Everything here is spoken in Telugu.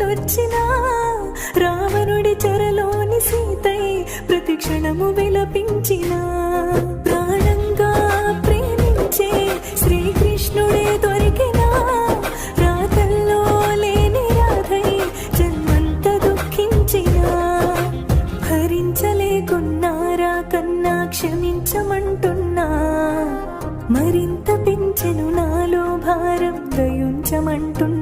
వచ్చినా రావణుడి చెరలోని సీతై ప్రతి క్షణము విలపించిన ప్రాణంగా ప్రేమించే శ్రీకృష్ణుడే దొరికినా రాతల్లో లేని రాధై జన్మంత దుఃఖించిన భరించలేకున్నారా కన్నా క్షమించమంటున్నా మరింత పెంచెను నాలో భారం దయుంచమంటున్నా